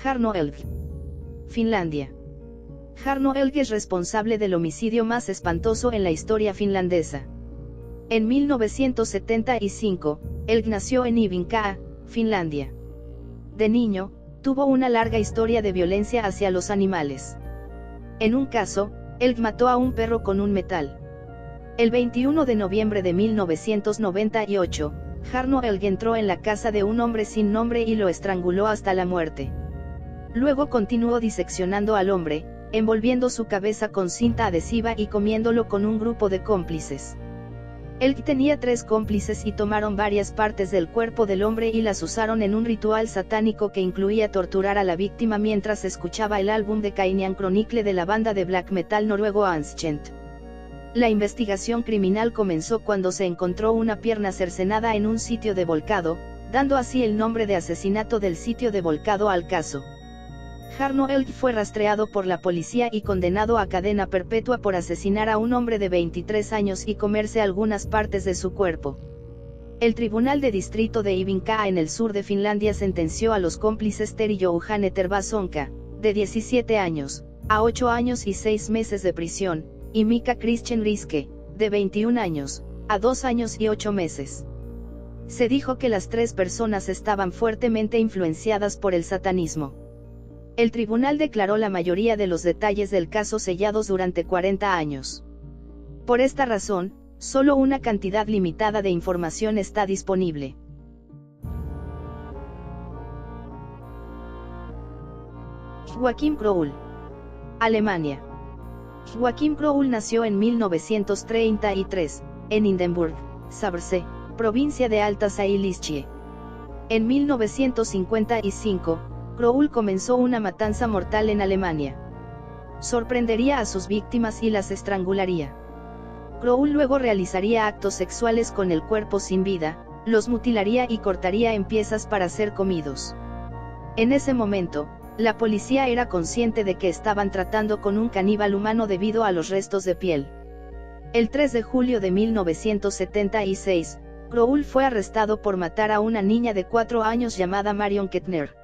Jarno Elg. Finlandia. Jarno Elg es responsable del homicidio más espantoso en la historia finlandesa. En 1975, Elg nació en Hyvinkää, Finlandia. De niño, tuvo una larga historia de violencia hacia los animales. En un caso, Elg mató a un perro con un metal. El 21 de noviembre de 1998, Jarno Elg entró en la casa de un hombre sin nombre y lo estranguló hasta la muerte. Luego continuó diseccionando al hombre, envolviendo su cabeza con cinta adhesiva y comiéndolo con un grupo de cómplices. Elg tenía 3 cómplices y tomaron varias partes del cuerpo del hombre y las usaron en un ritual satánico que incluía torturar a la víctima mientras escuchaba el álbum de Kainian Chronicle de la banda de black metal noruego Ancient. La investigación criminal comenzó cuando se encontró una pierna cercenada en un sitio de volcado, dando así el nombre de asesinato del sitio de volcado al caso. Jarno Elg fue rastreado por la policía y condenado a cadena perpetua por asesinar a un hombre de 23 años y comerse algunas partes de su cuerpo. El Tribunal de Distrito de Hyvinkää en el sur de Finlandia sentenció a los cómplices Terhi Johanne Tervasonka, de 17 años, a 8 años y 6 meses de prisión, y Mika Christian Riske, de 21 años, a 2 años y 8 meses. Se dijo que las 3 personas estaban fuertemente influenciadas por el satanismo. El tribunal declaró la mayoría de los detalles del caso sellados durante 40 años. Por esta razón, solo una cantidad limitada de información está disponible. Joachim Kroll. Alemania. Joachim Kroll nació en 1933, en Hindenburg, Saarbrücken, provincia de Alta Sailischie. En 1955, Kroll comenzó una matanza mortal en Alemania. Sorprendería a sus víctimas y las estrangularía. Kroll luego realizaría actos sexuales con el cuerpo sin vida, los mutilaría y cortaría en piezas para ser comidos. En ese momento, la policía era consciente de que estaban tratando con un caníbal humano debido a los restos de piel. El 3 de julio de 1976, Kroll fue arrestado por matar a una niña de 4 años llamada Marion Kettner.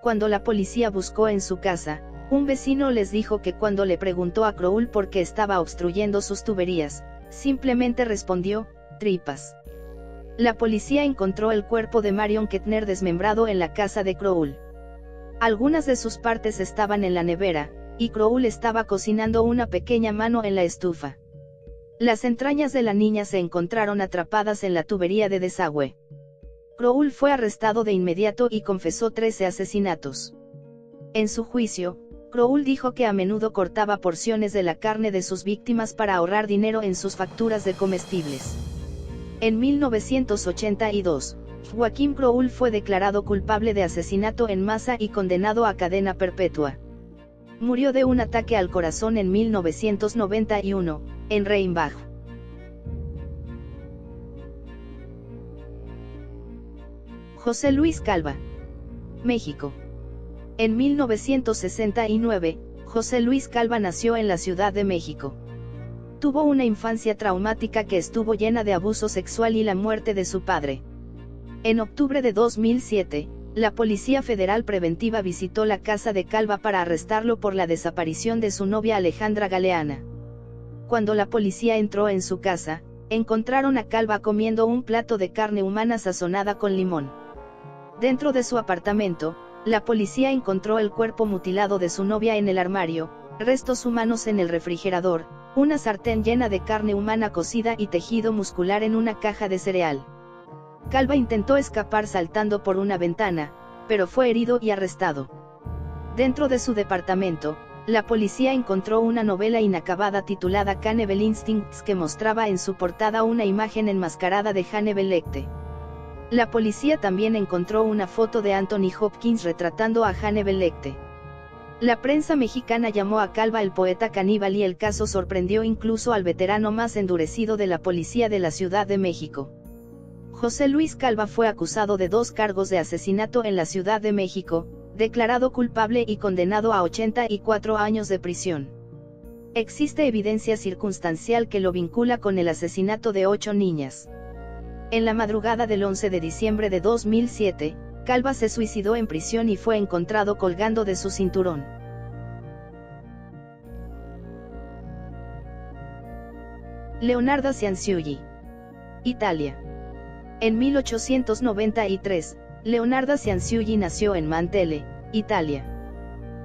Cuando la policía buscó en su casa, un vecino les dijo que cuando le preguntó a Kroll por qué estaba obstruyendo sus tuberías, simplemente respondió, tripas. La policía encontró el cuerpo de Marion Kettner desmembrado en la casa de Kroll. Algunas de sus partes estaban en la nevera, y Kroll estaba cocinando una pequeña mano en la estufa. Las entrañas de la niña se encontraron atrapadas en la tubería de desagüe. Kroll fue arrestado de inmediato y confesó 13 asesinatos. En su juicio, Kroll dijo que a menudo cortaba porciones de la carne de sus víctimas para ahorrar dinero en sus facturas de comestibles. En 1982, Joachim Kroll fue declarado culpable de asesinato en masa y condenado a cadena perpetua. Murió de un ataque al corazón en 1991, en Rheinbach. José Luis Calva. México. En 1969, José Luis Calva nació en la Ciudad de México. Tuvo una infancia traumática que estuvo llena de abuso sexual y la muerte de su padre. En octubre de 2007, la Policía Federal Preventiva visitó la casa de Calva para arrestarlo por la desaparición de su novia Alejandra Galeana. Cuando la policía entró en su casa, encontraron a Calva comiendo un plato de carne humana sazonada con limón. Dentro de su apartamento, la policía encontró el cuerpo mutilado de su novia en el armario, restos humanos en el refrigerador, una sartén llena de carne humana cocida y tejido muscular en una caja de cereal. Calva intentó escapar saltando por una ventana, pero fue herido y arrestado. Dentro de su departamento, la policía encontró una novela inacabada titulada Cannibal Instincts que mostraba en su portada una imagen enmascarada de Hannibal Lecter. La policía también encontró una foto de Anthony Hopkins retratando a Hannibal Lecter. La prensa mexicana llamó a Calva el poeta caníbal y el caso sorprendió incluso al veterano más endurecido de la policía de la Ciudad de México. José Luis Calva fue acusado de 2 cargos de asesinato en la Ciudad de México, declarado culpable y condenado a 84 años de prisión. Existe evidencia circunstancial que lo vincula con el asesinato de 8 niñas. En la madrugada del 11 de diciembre de 2007, Calva se suicidó en prisión y fue encontrado colgando de su cinturón. Leonarda Cianciulli. Italia. En 1893, Leonarda Cianciulli nació en Mantele, Italia.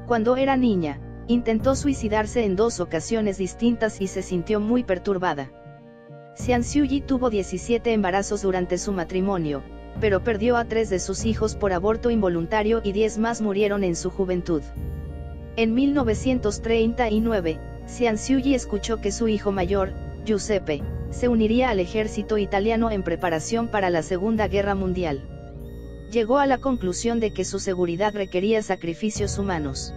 Cuando era niña, intentó suicidarse en 2 ocasiones distintas y se sintió muy perturbada. Cianciulli tuvo 17 embarazos durante su matrimonio, pero perdió a 3 de sus hijos por aborto involuntario y 10 más murieron en su juventud. En 1939, Cianciulli escuchó que su hijo mayor, Giuseppe, se uniría al ejército italiano en preparación para la Segunda Guerra Mundial. Llegó a la conclusión de que su seguridad requería sacrificios humanos.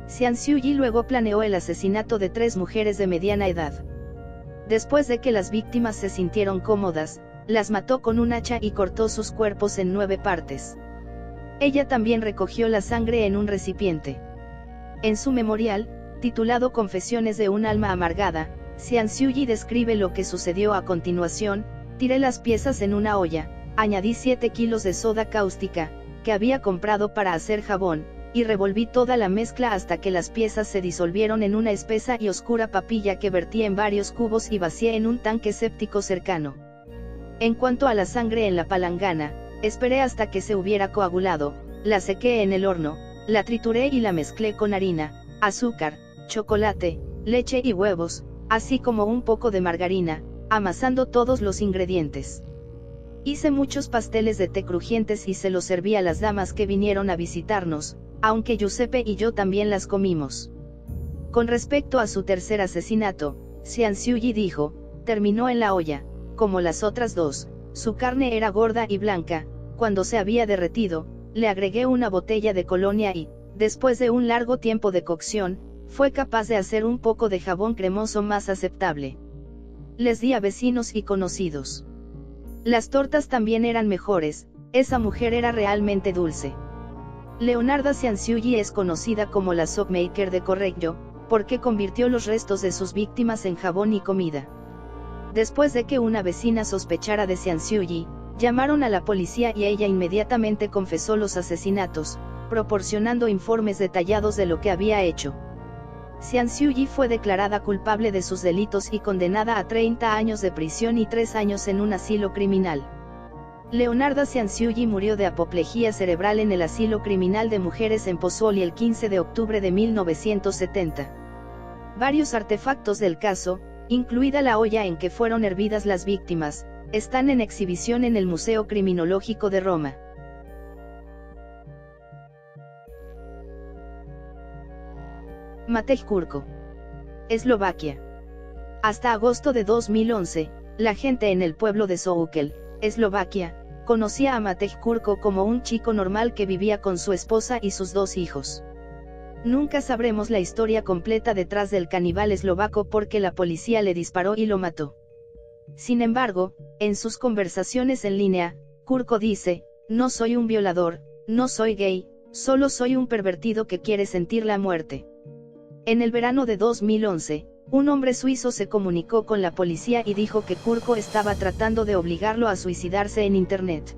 Cianciulli luego planeó el asesinato de 3 mujeres de mediana edad. Después de que las víctimas se sintieron cómodas, las mató con un hacha y cortó sus cuerpos en 9 partes. Ella también recogió la sangre en un recipiente. En su memorial, titulado Confesiones de un alma amargada, Cianciulli describe lo que sucedió a continuación: tiré las piezas en una olla, añadí 7 kilos de soda cáustica, que había comprado para hacer jabón, y revolví toda la mezcla hasta que las piezas se disolvieron en una espesa y oscura papilla que vertí en varios cubos y vacié en un tanque séptico cercano. En cuanto a la sangre en la palangana, esperé hasta que se hubiera coagulado, la sequé en el horno, la trituré y la mezclé con harina, azúcar, chocolate, leche y huevos, así como un poco de margarina, amasando todos los ingredientes. Hice muchos pasteles de té crujientes y se los serví a las damas que vinieron a visitarnos, aunque Giuseppe y yo también las comimos. Con respecto a su tercer asesinato, Cianciulli dijo: terminó en la olla, como las otras 2, su carne era gorda y blanca. Cuando se había derretido, le agregué una botella de colonia y, después de un largo tiempo de cocción, fue capaz de hacer un poco de jabón cremoso más aceptable. Les di a vecinos y conocidos. Las tortas también eran mejores, esa mujer era realmente dulce. Leonarda Cianciulli es conocida como la soapmaker de Correggio, porque convirtió los restos de sus víctimas en jabón y comida. Después de que una vecina sospechara de Cianciulli, llamaron a la policía y ella inmediatamente confesó los asesinatos, proporcionando informes detallados de lo que había hecho. Cianciulli fue declarada culpable de sus delitos y condenada a 30 años de prisión y 3 años en un asilo criminal. Leonarda Cianciulli murió de apoplejía cerebral en el asilo criminal de mujeres en Pozzuoli el 15 de octubre de 1970. Varios artefactos del caso, incluida la olla en que fueron hervidas las víctimas, están en exhibición en el Museo Criminológico de Roma. Matej Kurko. Eslovaquia. Hasta agosto de 2011, la gente en el pueblo de Soukel, Eslovaquia, conocía a Matej Kurko como un chico normal que vivía con su esposa y sus 2 hijos. Nunca sabremos la historia completa detrás del caníbal eslovaco porque la policía le disparó y lo mató. Sin embargo, en sus conversaciones en línea, Kurko dice: no soy un violador, no soy gay, solo soy un pervertido que quiere sentir la muerte. En el verano de 2011, un hombre suizo se comunicó con la policía y dijo que Kurko estaba tratando de obligarlo a suicidarse en Internet.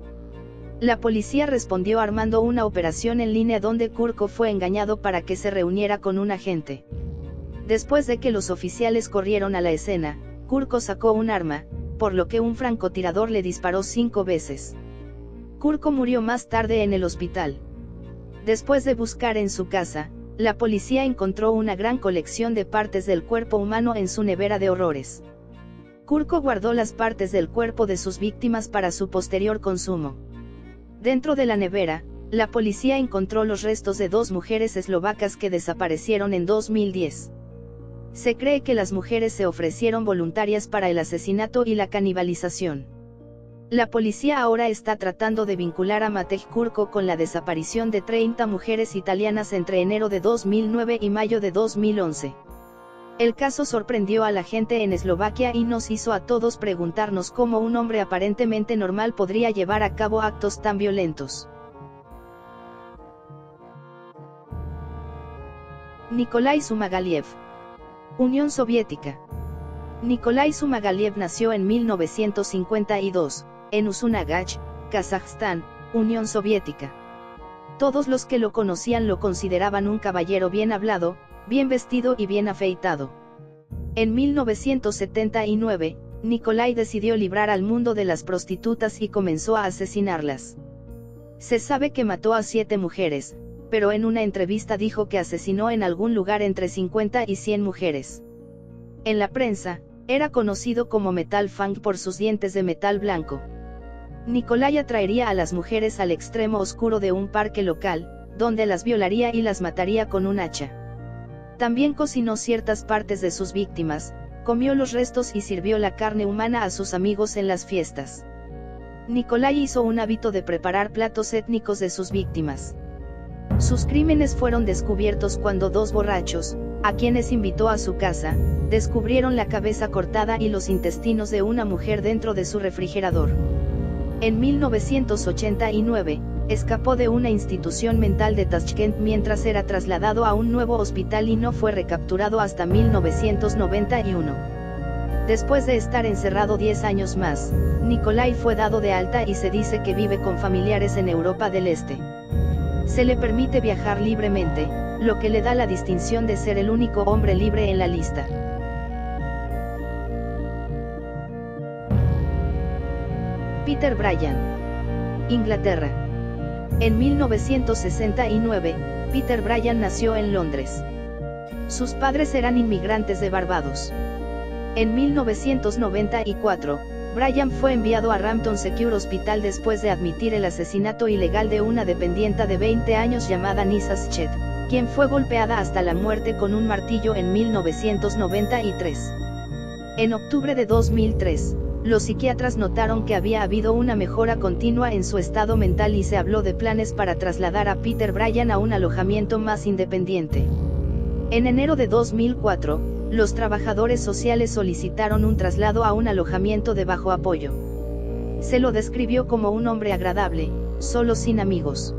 La policía respondió armando una operación en línea donde Kurko fue engañado para que se reuniera con un agente. Después de que los oficiales corrieron a la escena, Kurko sacó un arma, por lo que un francotirador le disparó 5 veces. Kurko murió más tarde en el hospital. Después de buscar en su casa, la policía encontró una gran colección de partes del cuerpo humano en su nevera de horrores. Kurko guardó las partes del cuerpo de sus víctimas para su posterior consumo. Dentro de la nevera, la policía encontró los restos de 2 mujeres eslovacas que desaparecieron en 2010. Se cree que las mujeres se ofrecieron voluntarias para el asesinato y la canibalización. La policía ahora está tratando de vincular a Matej Kurko con la desaparición de 30 mujeres italianas entre enero de 2009 y mayo de 2011. El caso sorprendió a la gente en Eslovaquia y nos hizo a todos preguntarnos cómo un hombre aparentemente normal podría llevar a cabo actos tan violentos. Nikolai Zhumagaliev. Unión Soviética. Nikolai Zhumagaliev nació en 1952, en Uzunagach, Kazajstán, Unión Soviética. Todos los que lo conocían lo consideraban un caballero bien hablado, bien vestido y bien afeitado. En 1979, Nikolai decidió librar al mundo de las prostitutas y comenzó a asesinarlas. Se sabe que mató a 7 mujeres, pero en una entrevista dijo que asesinó en algún lugar entre 50 y 100 mujeres. En la prensa, era conocido como Metal Fang por sus dientes de metal blanco. Nikolai atraería a las mujeres al extremo oscuro de un parque local, donde las violaría y las mataría con un hacha. También cocinó ciertas partes de sus víctimas, comió los restos y sirvió la carne humana a sus amigos en las fiestas. Nikolai hizo un hábito de preparar platos étnicos de sus víctimas. Sus crímenes fueron descubiertos cuando 2 borrachos, a quienes invitó a su casa, descubrieron la cabeza cortada y los intestinos de una mujer dentro de su refrigerador. En 1989, escapó de una institución mental de Tashkent mientras era trasladado a un nuevo hospital y no fue recapturado hasta 1991. Después de estar encerrado 10 años más, Nikolai fue dado de alta y se dice que vive con familiares en Europa del Este. Se le permite viajar libremente, lo que le da la distinción de ser el único hombre libre en la lista. Peter Bryan. Inglaterra. En 1969, Peter Bryan nació en Londres. Sus padres eran inmigrantes de Barbados. En 1994, Bryan fue enviado a Rampton Secure Hospital después de admitir el asesinato ilegal de una dependienta de 20 años llamada Nisa Schet, quien fue golpeada hasta la muerte con un martillo en 1993. En octubre de 2003, los psiquiatras notaron que había habido una mejora continua en su estado mental y se habló de planes para trasladar a Peter Bryan a un alojamiento más independiente. En enero de 2004, los trabajadores sociales solicitaron un traslado a un alojamiento de bajo apoyo. Se lo describió como un hombre agradable, solo sin amigos.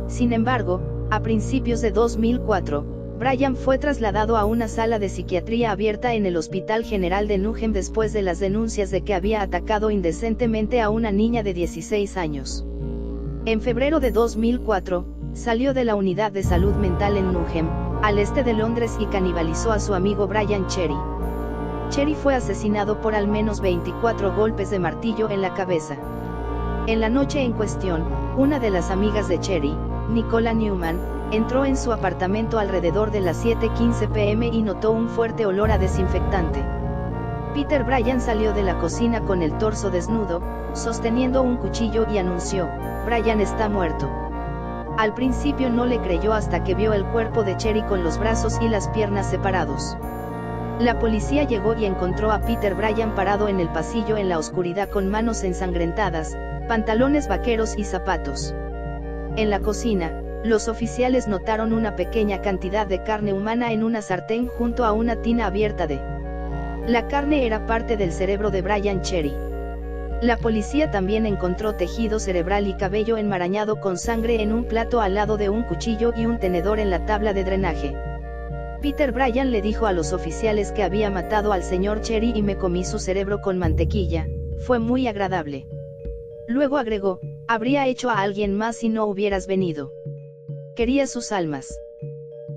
Sin embargo, a principios de 2004, Bryan fue trasladado a una sala de psiquiatría abierta en el Hospital General de Nugent después de las denuncias de que había atacado indecentemente a una niña de 16 años. En febrero de 2004, salió de la unidad de salud mental en Nugent, al este de Londres y canibalizó a su amigo Brian Cherry. Cherry fue asesinado por al menos 24 golpes de martillo en la cabeza. En la noche en cuestión, una de las amigas de Cherry, Nicola Newman, entró en su apartamento alrededor de las 7:15 p.m. y notó un fuerte olor a desinfectante. Peter Bryan salió de la cocina con el torso desnudo, sosteniendo un cuchillo y anunció: "Bryan está muerto". Al principio no le creyó hasta que vio el cuerpo de Cherry con los brazos y las piernas separados. La policía llegó y encontró a Peter Bryan parado en el pasillo en la oscuridad con manos ensangrentadas, pantalones vaqueros y zapatos. En la cocina, los oficiales notaron una pequeña cantidad de carne humana en una sartén junto a una tina abierta de. La carne era parte del cerebro de Brian Cherry. La policía también encontró tejido cerebral y cabello enmarañado con sangre en un plato al lado de un cuchillo y un tenedor en la tabla de drenaje. Peter Bryan le dijo a los oficiales que había matado al señor Cherry y me comí su cerebro con mantequilla, fue muy agradable. Luego agregó: habría hecho a alguien más si no hubieras venido. Quería sus almas.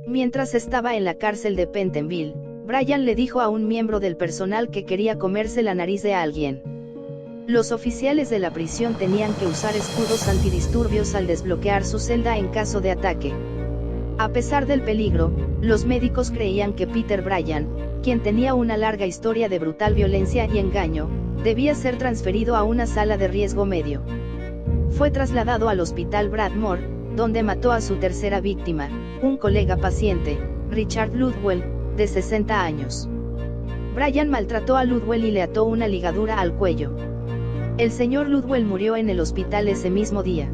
Mientras estaba en la cárcel de Pentonville, Bryan le dijo a un miembro del personal que quería comerse la nariz de alguien. Los oficiales de la prisión tenían que usar escudos antidisturbios al desbloquear su celda en caso de ataque. A pesar del peligro, los médicos creían que Peter Bryan, quien tenía una larga historia de brutal violencia y engaño, debía ser transferido a una sala de riesgo medio. Fue trasladado al hospital Bradmore, donde mató a su tercera víctima, un colega paciente, Richard Ludwell, de 60 años. Bryan maltrató a Ludwell y le ató una ligadura al cuello. El señor Ludwell murió en el hospital ese mismo día.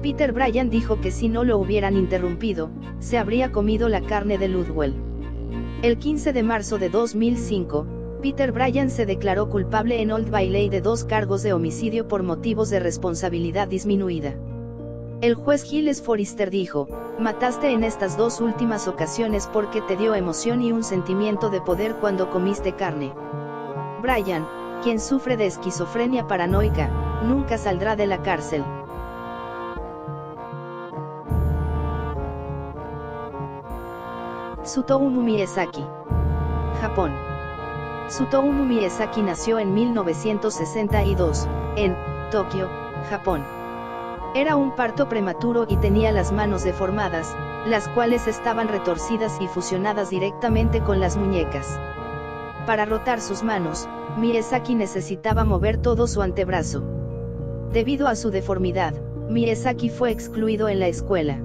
Peter Bryan dijo que si no lo hubieran interrumpido, se habría comido la carne de Ludwell. El 15 de marzo de 2005, Peter Bryan se declaró culpable en Old Bailey de 2 cargos de homicidio por motivos de responsabilidad disminuida. El juez Giles Forrester dijo: mataste en estas 2 últimas ocasiones porque te dio emoción y un sentimiento de poder cuando comiste carne. Bryan, quien sufre de esquizofrenia paranoica, nunca saldrá de la cárcel. Tsutomu Miyazaki. Japón. Tsutomu Miyazaki nació en 1962, en Tokio, Japón. Era un parto prematuro y tenía las manos deformadas, las cuales estaban retorcidas y fusionadas directamente con las muñecas. Para rotar sus manos, Miyazaki necesitaba mover todo su antebrazo. Debido a su deformidad, Miyazaki fue excluido en la escuela.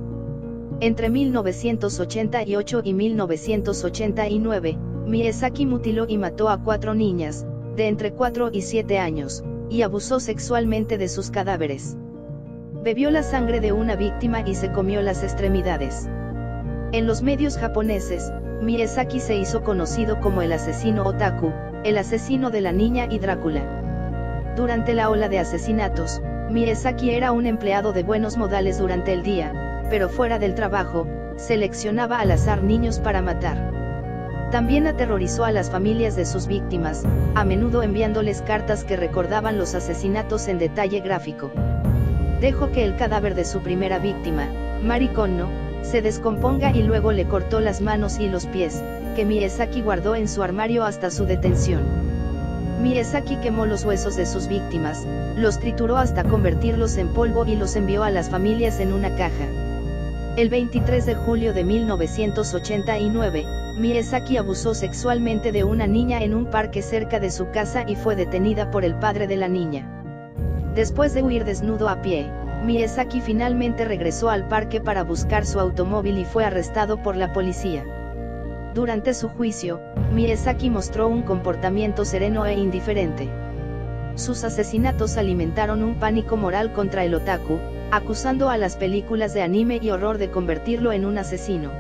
Entre 1988 y 1989, Miyazaki mutiló y mató a 4 niñas, de entre 4 y 7 años, y abusó sexualmente de sus cadáveres. Bebió la sangre de una víctima y se comió las extremidades. En los medios japoneses, Miyazaki se hizo conocido como el asesino otaku, el asesino de la niña y Drácula. Durante la ola de asesinatos, Miyazaki era un empleado de buenos modales durante el día, pero fuera del trabajo, seleccionaba al azar niños para matar. También aterrorizó a las familias de sus víctimas, a menudo enviándoles cartas que recordaban los asesinatos en detalle gráfico. Dejó que el cadáver de su primera víctima, Mari Konno, se descomponga y luego le cortó las manos y los pies, que Miyazaki guardó en su armario hasta su detención. Miyazaki quemó los huesos de sus víctimas, los trituró hasta convertirlos en polvo y los envió a las familias en una caja. El 23 de julio de 1989, Miyazaki abusó sexualmente de una niña en un parque cerca de su casa y fue detenida por el padre de la niña. Después de huir desnudo a pie, Miyazaki finalmente regresó al parque para buscar su automóvil y fue arrestado por la policía. Durante su juicio, Miyazaki mostró un comportamiento sereno e indiferente. Sus asesinatos alimentaron un pánico moral contra el otaku, acusando a las películas de anime y horror de convertirlo en un asesino.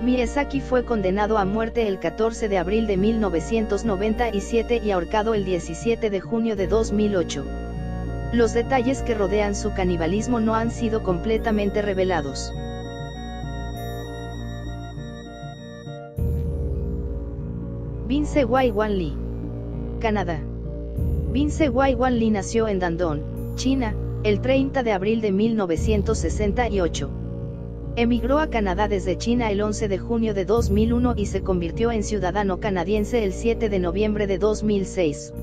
Miyazaki fue condenado a muerte el 14 de abril de 1997 y ahorcado el 17 de junio de 2008. Los detalles que rodean su canibalismo no han sido completamente revelados. Vince Wai-Wan Lee. Canadá. Vince Wai-Wan Lee nació en Dandong, China, el 30 de abril de 1968. Emigró a Canadá desde China el 11 de junio de 2001 y se convirtió en ciudadano canadiense el 7 de noviembre de 2006.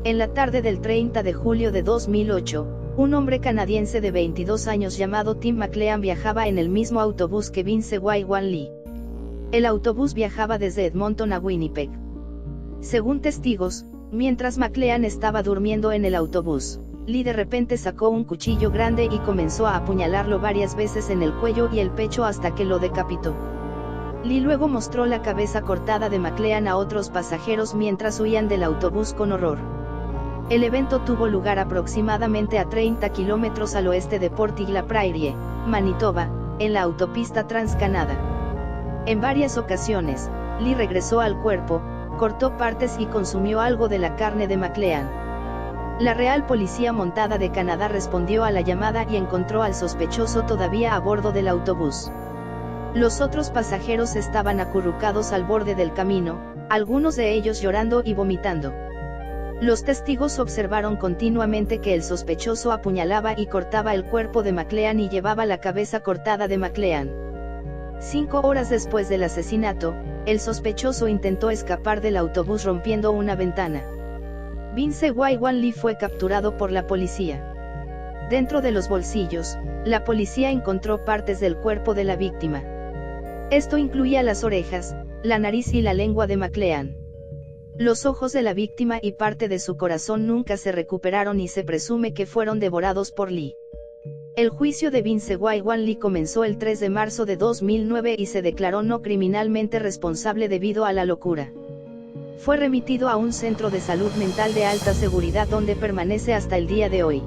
En la tarde del 30 de julio de 2008, un hombre canadiense de 22 años llamado Tim McLean viajaba en el mismo autobús que Vince Wai-Wan Lee. El autobús viajaba desde Edmonton a Winnipeg. Según testigos, mientras McLean estaba durmiendo en el autobús, Lee de repente sacó un cuchillo grande y comenzó a apuñalarlo varias veces en el cuello y el pecho hasta que lo decapitó. Lee luego mostró la cabeza cortada de McLean a otros pasajeros mientras huían del autobús con horror. El evento tuvo lugar aproximadamente a 30 kilómetros al oeste de Portage-la-Prairie, Manitoba, en la autopista Trans-Canada. En varias ocasiones, Lee regresó al cuerpo, cortó partes y consumió algo de la carne de McLean. La Real Policía Montada de Canadá respondió a la llamada y encontró al sospechoso todavía a bordo del autobús. Los otros pasajeros estaban acurrucados al borde del camino, algunos de ellos llorando y vomitando. Los testigos observaron continuamente que el sospechoso apuñalaba y cortaba el cuerpo de McLean y llevaba la cabeza cortada de McLean. 5 horas después del asesinato, el sospechoso intentó escapar del autobús rompiendo una ventana. Vince Wai-Wan Lee fue capturado por la policía. Dentro de los bolsillos, la policía encontró partes del cuerpo de la víctima. Esto incluía las orejas, la nariz y la lengua de McLean. Los ojos de la víctima y parte de su corazón nunca se recuperaron y se presume que fueron devorados por Lee. El juicio de Vince Wai-Wan Lee comenzó el 3 de marzo de 2009 y se declaró no criminalmente responsable debido a la locura. Fue remitido a un centro de salud mental de alta seguridad donde permanece hasta el día de hoy.